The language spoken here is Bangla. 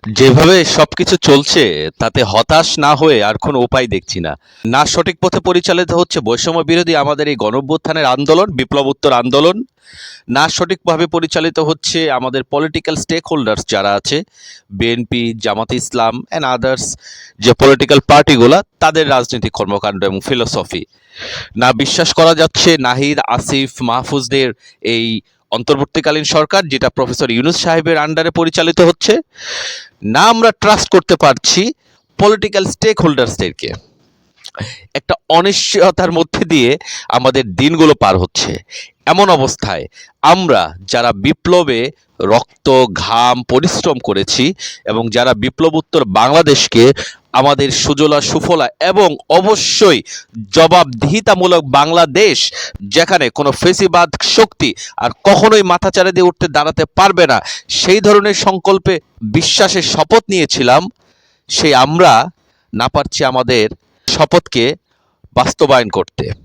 যেভাবে সবকিছু চলছে তাতে হতাশ না হয়ে আর কোনো উপায় দেখছি না। না সঠিক পথে পরিচালিত হচ্ছে বৈষম্য বিরোধী আমাদের এই গণঅভ্যুত্থানের আন্দোলন, বিপ্লবোত্তর আন্দোলন, না সঠিকভাবে পরিচালিত হচ্ছে আমাদের পলিটিক্যাল স্টেক হোল্ডার্স যারা আছে, বিএনপি, জামাতে ইসলাম অ্যান্ড আদার্স যে পলিটিক্যাল পার্টিগুলা, তাদের রাজনৈতিক কর্মকাণ্ড এবং ফিলোসফি। না বিশ্বাস করা যাচ্ছে নাহিদ, আসিফ, মাহফুজদের এই অন্তর্বর্তীকালীন সরকার যেটা প্রফেসর ইউনূস সাহেবের আন্ডারে পরিচালিত হচ্ছে। না আমরা ট্রাস্ট করতে পারছি পলিটিক্যাল স্টেক হোল্ডার্সদেরকে। একটা অনিশ্চয়তার মধ্যে দিয়ে আমাদের দিনগুলো পার হচ্ছে। এমন অবস্থায় আমরা যারা বিপ্লবে রক্ত, ঘাম, পরিশ্রম করেছি এবং যারা বিপ্লবোত্তর বাংলাদেশকে আমাদের সুজলা সুফলা এবং অবশ্যই জবাবদিহিতামূলক বাংলাদেশ, যেখানে কোনো ফেসিবাদ শক্তি আর কখনোই মাথাচাড়া দিয়ে উঠতে দাঁড়াতে পারবে না, সেই ধরনের সংকল্পে বিশ্বাসের শপথ নিয়েছিলাম, সেই আমরা না পারছি আমাদের শপথকে বাস্তবায়ন করতে।